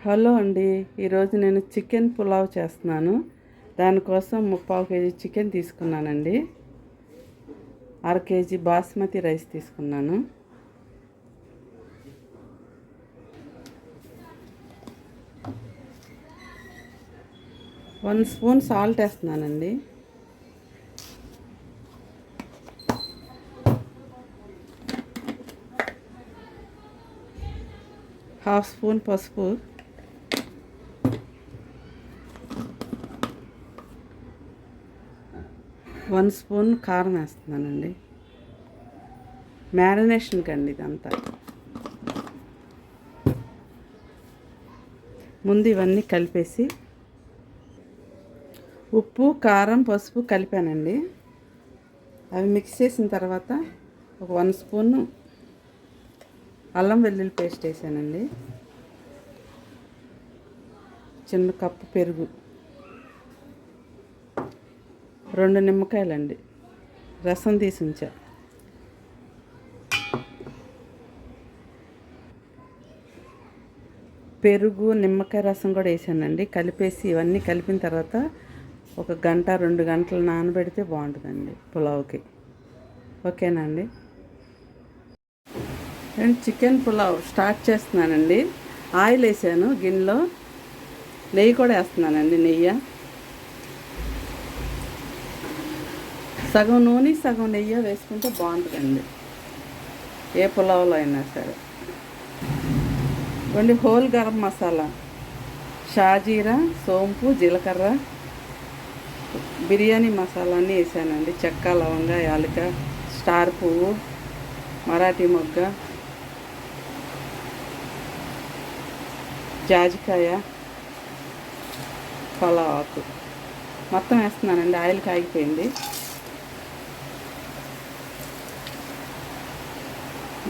Hello అండి. ఈరోజు నేను చికెన్ పులావ్ చేస్తున్నాను. దానికోసం 3/4 కేజీ చికెన్ తీసుకున్నానండి. 1/2 కేజీ బాస్మతి రైస్ తీసుకున్నాను. వన్ స్పూన్ సాల్ట్ వేస్తున్నానండి. హాఫ్ స్పూన్ పసుపు, 1 స్పూన్ కారం వేస్తున్నానండి. మ్యారినేషన్కి అండి ఇదంతా. ముందు ఇవన్నీ కలిపేసి ఉప్పు, కారం, పసుపు కలిపానండి. అవి మిక్స్ చేసిన తర్వాత ఒక 1 స్పూన్ అల్లం వెల్లుల్లి పేస్ట్ వేసానండి. చిన్న కప్పు పెరుగు, 2 నిమ్మకాయలండి రసం తీసి ఉంచా. పెరుగు, నిమ్మకాయ రసం కూడా వేసానండి. కలిపేసి ఇవన్నీ కలిపిన తర్వాత 1 గంట 2 గంటలు నానబెడితే బాగుంటుందండి పులావ్కి. ఓకేనా అండి? నేను చికెన్ పులావ్ స్టార్ట్ చేస్తున్నానండి. ఆయిల్ వేసాను గిన్నెలో, నెయ్యి కూడా వేస్తున్నానండి. నెయ్యి సగం నూనె సగం నెయ్యి వేసుకుంటే బాగుంటుందండి ఏ పులావ్లో అయినా సరే. కొన్ని హోల్ గరం మసాలా, షాజీరా, సోంపు, జీలకర్ర, బిర్యానీ మసాలా అన్నీ వేసానండి. చెక్క, లవంగ, యాలక, స్టార్ పువ్వు, మరాఠీ మొగ్గ, జాజికాయ, పలావ్ ఆకు మొత్తం వేస్తున్నానండి. ఆయిల్ కాగిపోయింది.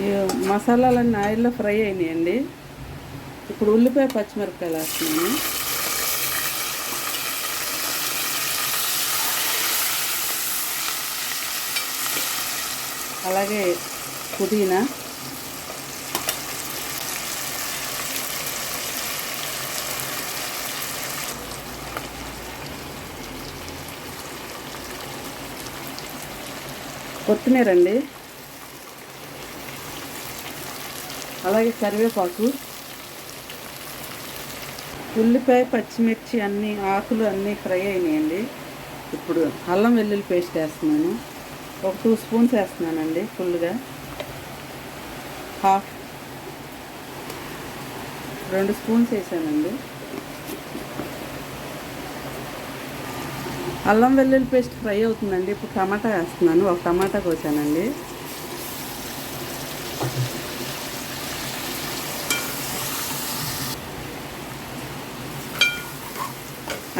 ఈ మసాలాలన్నీ ఆయిల్లో ఫ్రై అయినాయండి. ఇప్పుడు ఉల్లిపాయ, పచ్చిమిరపకాయలు వేస్తున్నాను. అలాగే పుదీనా, కొత్తిమీర అండి, అలాగే కరివేపాకు, ఉల్లిపాయ, పచ్చిమిర్చి అన్నీ ఆకులు అన్నీ ఫ్రై అయినాయండి. ఇప్పుడు అల్లం వెల్లుల్లి పేస్ట్ వేస్తున్నాను. ఒక 2 స్పూన్స్ వేస్తున్నానండి ఫుల్గా. 2 స్పూన్స్ వేసానండి. అల్లం వెల్లుల్లి పేస్ట్ ఫ్రై అవుతుందండి. ఇప్పుడు టమాటా వేస్తున్నాను. ఒక టమాటా కోసానండి.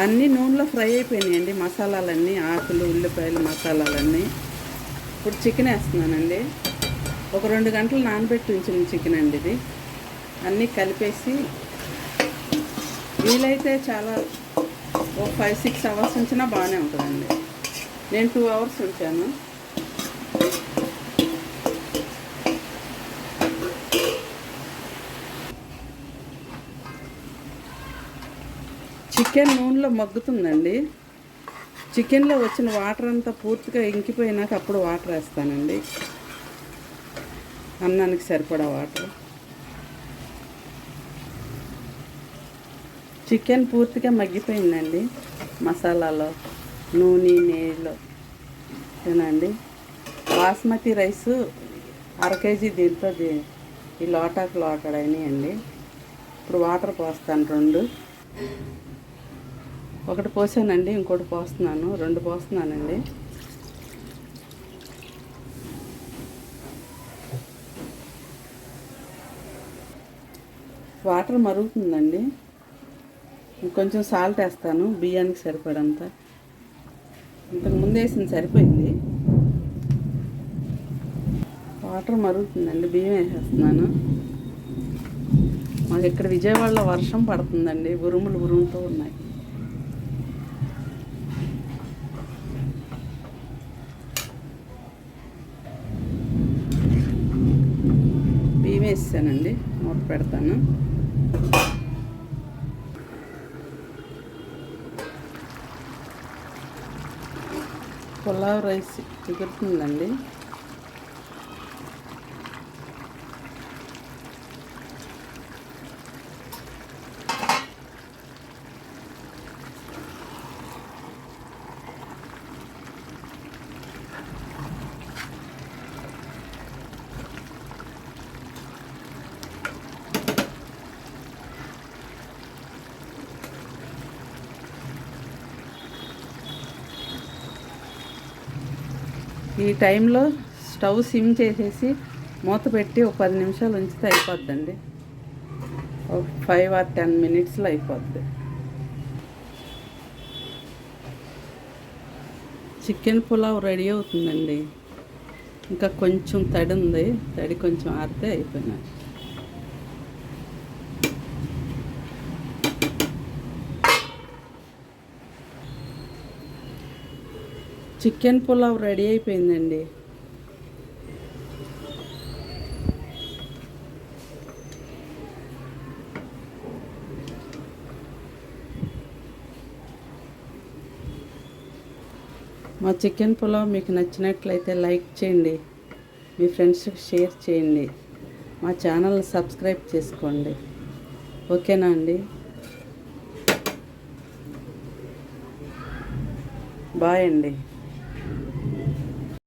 అన్నీ నూనెలో ఫ్రై అయిపోయినాయండి మసాలాలన్నీ, ఆకులు, ఉల్లిపాయలు, మసాలాలన్నీ. ఇప్పుడు చికెన్ వేస్తున్నానండి. ఒక 2 గంటలు నానబెట్టి ఉంచిన చికెన్ అండి ఇది. అన్నీ కలిపేసి వీలైతే చాలా ఒక 5-6 అవర్స్ ఉంచినా బాగానే ఉంటుందండి. నేను 2 అవర్స్ ఉంచాను. చికెన్ నూనెలో మగ్గుతుందండి. చికెన్లో వచ్చిన వాటర్ అంతా పూర్తిగా ఇంకిపోయినాక అప్పుడు వాటర్ వేస్తానండి. అన్నానికి సరిపడా వాటర్. చికెన్ పూర్తిగా మగ్గిపోయిందండి మసాలాలో, నూనె, నెయ్యిలో. ఏనండి, బాస్మతి రైసు 1/2 కేజీ దీంతో ఈ లోటాకు లోటాడైనాయండి. ఇప్పుడు వాటర్ పోస్తాను 2. ఒకటి పోసానండి, ఇంకోటి పోస్తున్నాను. 2 పోస్తున్నానండి. వాటర్ మరుగుతుందండి. ఇంకొంచెం సాల్ట్ వేస్తాను బియ్యానికి సరిపడంత. ఇంతకు ముందు వేసింది సరిపోయింది. వాటర్ మరుగుతుందండి. బియ్యం వేసేస్తున్నాను. మాకు ఇక్కడ విజయవాడలో వర్షం పడుతుందండి. ఉరుములు ఉరుముతూ ఉన్నాయి. బియ్యం వేసానండి. మూత పెడతాను. పులావ్ రైస్ ఎగురుతుందండి. ఈ టైంలో స్టవ్ సిమ్ చేసేసి మూత పెట్టి ఒక 10 నిమిషాలు ఉంచితే అయిపోద్దండి. ఒక 5 or 10 minutesలో అయిపోద్ది. చికెన్ పులావ్ రెడీ అవుతుందండి. ఇంకా కొంచెం తడి ఉంది, తడి కొంచెం ఆరితే అయిపోయినాయి. చికెన్ పులావ్ రెడీ అయిపోయిందండి. మా చికెన్ పులావ్ మీకు నచ్చినట్లయితే లైక్ చేయండి, మీ ఫ్రెండ్స్కి షేర్ చేయండి, మా ఛానల్ని సబ్స్క్రైబ్ చేసుకోండి. ఓకేనా అండి? బాయ్ అండి.